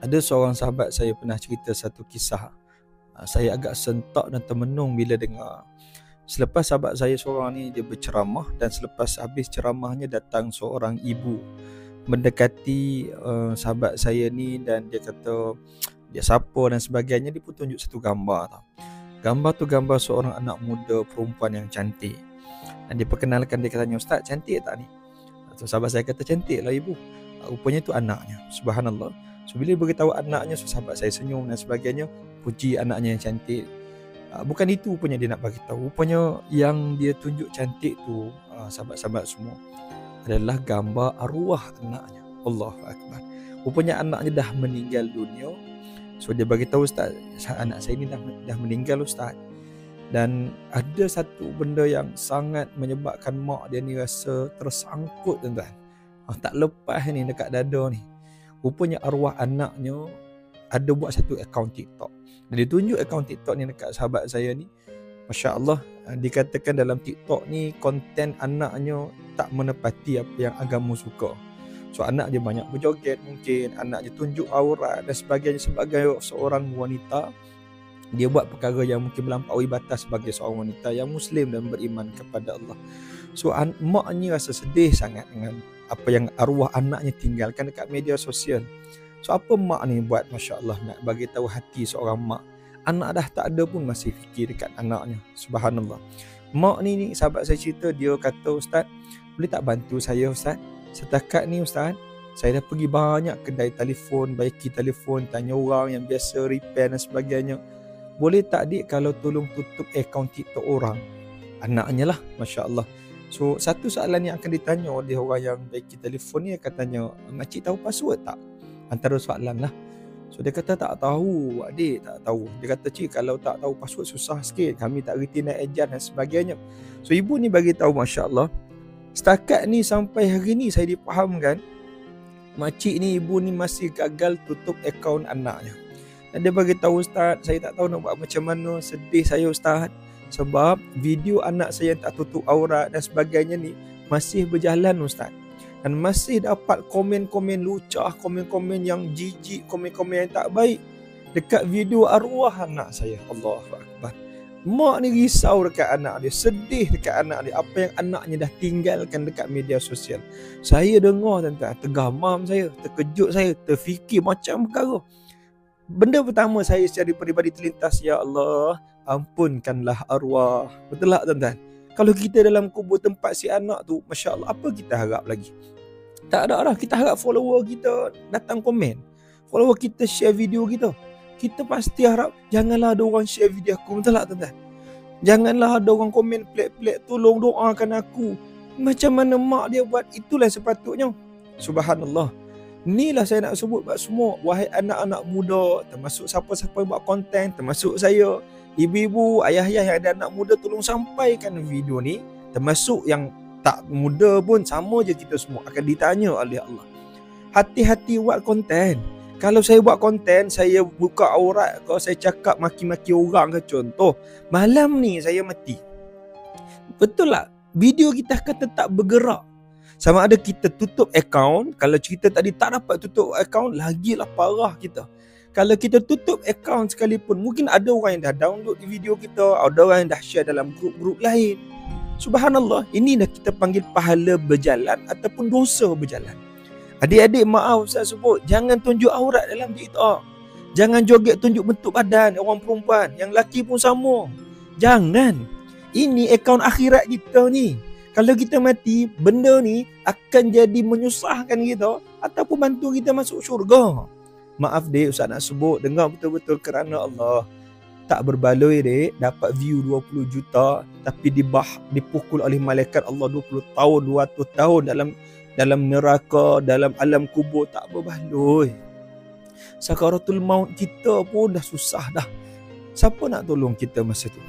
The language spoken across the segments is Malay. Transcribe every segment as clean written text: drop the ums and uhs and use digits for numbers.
Ada seorang sahabat saya pernah cerita satu kisah. Saya agak sentak dan termenung bila dengar. Selepas sahabat saya seorang ni dia berceramah, dan selepas habis ceramahnya datang seorang ibu mendekati sahabat saya ni, dan dia kata dia siapa dan sebagainya. Dia pun tunjuk satu gambar tau. Gambar tu gambar seorang anak muda perempuan yang cantik. Dan dia perkenalkan, dia katanya, "Ustaz, cantik tak ni?" So, sahabat saya kata, "Cantik lah ibu." Rupanya tu anaknya. Subhanallah. So bila beritahu anaknya, so sahabat saya senyum dan sebagainya, puji anaknya yang cantik. Bukan itu rupanya dia nak bagi tahu. Rupanya yang dia tunjuk cantik tu, sahabat-sahabat semua, adalah gambar arwah anaknya. Allahu Akbar. Rupanya anaknya dah meninggal dunia. So dia bagi tahu, "Ustaz, anak saya ni dah meninggal Ustaz." Dan ada satu benda yang sangat menyebabkan mak dia ni rasa tersangkut, tuan-tuan. Tak lepas ni dekat dada ni. Rupanya arwah anaknya ada buat satu akaun TikTok. Dan dia tunjuk akaun TikTok ni dekat sahabat saya ni. Masya Allah, dikatakan dalam TikTok ni konten anaknya tak menepati apa yang agama suka. So anak dia banyak berjoget, mungkin anak dia tunjuk aurat dan sebagainya. Sebagai seorang wanita, dia buat perkara yang mungkin melampaui batas sebagai seorang wanita yang Muslim dan beriman kepada Allah. So maknya rasa sedih sangat dengan apa yang arwah anaknya tinggalkan dekat media sosial. So apa mak ni buat? Masya Allah, nak bagi tahu hati seorang mak. Anak dah tak ada pun masih fikir dekat anaknya. Subhanallah. Mak ni sahabat saya cerita, dia kata, "Ustaz, boleh tak bantu saya Ustaz? Setakat ni Ustaz, saya dah pergi banyak kedai telefon, baiki telefon, tanya orang yang biasa repair dan sebagainya. Boleh tak dik kalau tolong tutup akaun TikTok orang?" Anaknya lah, Masya Allah. So satu soalan yang akan ditanya oleh orang yang baiki telefon ni, katanya, "Makcik tahu password tak?" Antara soalan lah. So dia kata, "Tak tahu adik, tak tahu." Dia kata, "Cik, kalau tak tahu password susah sikit, kami tak reti nak ejan dan sebagainya." So ibu ni bagi tahu, Masya Allah, setakat ni sampai hari ni saya dipahamkan, makcik ni, ibu ni masih gagal tutup akaun anaknya. Dan dia bagi tahu, "Ustaz, saya tak tahu nak buat macam mana. Sedih saya Ustaz, sebab video anak saya yang tak tutup aurat dan sebagainya ni masih berjalan Ustaz. Dan masih dapat komen-komen lucah, komen-komen yang jijik, komen-komen yang tak baik dekat video arwah anak saya." Allahu Akbar. Mak ni risau dekat anak dia, sedih dekat anak dia, apa yang anaknya dah tinggalkan dekat media sosial. Saya dengar, tuan-tuan, tergamam saya, terkejut saya, terfikir macam perkara. Benda pertama saya secara peribadi terlintas, "Ya Allah, ampunkanlah arwah." Betul tak, tuan-tuan? Kalau kita dalam kubur tempat si anak tu, Masya Allah, apa kita harap lagi? Tak ada lah. Kita harap follower kita datang komen, follower kita share video kita. Kita pasti harap janganlah ada orang share video aku. Betul tak, tuan-tuan? Janganlah ada orang komen pelik-pelik, "Tolong doakan aku." Macam mana mak dia buat, itulah sepatutnya. Subhanallah. Inilah saya nak sebut buat semua. Wahai anak-anak muda, termasuk siapa-siapa yang buat konten, termasuk saya, ibu-ibu, ayah-ayah yang ada anak muda, tolong sampaikan video ni. Termasuk yang tak muda pun, sama je kita semua akan ditanya oleh Allah. Hati-hati buat konten. Kalau saya buat konten, saya buka aurat ke, saya cakap maki-maki orang ke, contoh, malam ni saya mati, betul tak? Video kita akan tetap bergerak. Sama ada kita tutup akaun, kalau cerita tadi tak dapat tutup akaun, lagilah parah kita. Kalau kita tutup akaun sekalipun, mungkin ada orang yang dah download video kita, ada orang yang dah share dalam grup-grup lain. Subhanallah, ini dah kita panggil pahala berjalan ataupun dosa berjalan. Adik-adik, maaf Ustaz sebut, jangan tunjuk aurat dalam TikTok. Jangan joget tunjuk bentuk badan orang perempuan, yang lelaki pun sama. Jangan. Ini akaun akhirat kita ni. Kalau kita mati, benda ni akan jadi menyusahkan kita ataupun bantu kita masuk syurga. Maaf dek, Ustaz nak sebut, dengar betul-betul kerana Allah. Tak berbaloi dek, dapat view 20 juta tapi dipukul oleh malaikat Allah 20 tahun, 200 tahun dalam neraka, dalam alam kubur. Tak berbaloi. Sakaratul maut kita pun dah susah dah. Siapa nak tolong kita masa tu?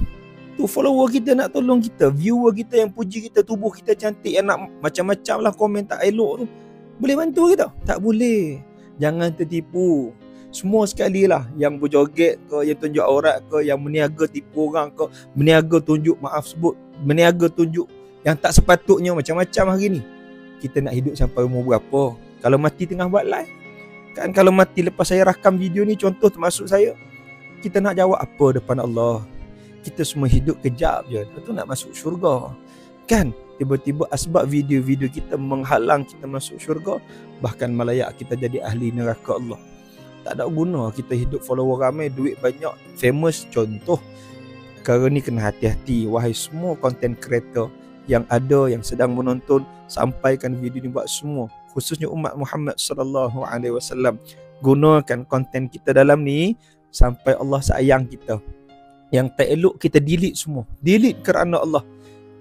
Tu follower kita nak tolong kita, viewer kita yang puji kita, tubuh kita cantik, yang nak macam-macam lah komen tak elok tu, boleh bantu kita? Tak boleh. Jangan tertipu. Semua sekali lah, yang berjoget ke, yang tunjuk aurat ke, yang meniaga tipu orang ke, meniaga tunjuk, maaf sebut, meniaga tunjuk yang tak sepatutnya, macam-macam hari ni. Kita nak hidup sampai umur berapa? Kalau mati tengah buat live, Kan kalau mati lepas saya rakam video ni, contoh termasuk saya, kita nak jawab apa depan Allah? Kita semua hidup kejap je, lepas tu nak masuk syurga. Kan? Tiba-tiba asbab video-video kita menghalang kita masuk syurga, bahkan malayak kita jadi ahli neraka Allah. Tak ada guna kita hidup follower ramai, duit banyak, famous. Contoh, perkara ni kena hati-hati. Wahai semua content creator yang ada, yang sedang menonton, sampaikan video ni buat semua, khususnya umat Muhammad sallallahu alaihi wasallam. Gunakan konten kita dalam ni sampai Allah sayang kita. Yang tak elok kita delete semua. Delete kerana Allah.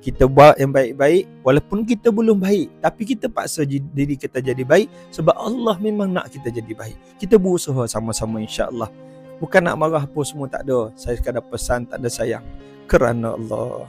Kita buat yang baik-baik, walaupun kita belum baik, tapi kita paksa diri kita jadi baik sebab Allah memang nak kita jadi baik. Kita berusaha sama-sama, insya-Allah. Bukan nak marah apa semua, tak ada. Saya sekadar pesan, tak ada sayang. Kerana Allah.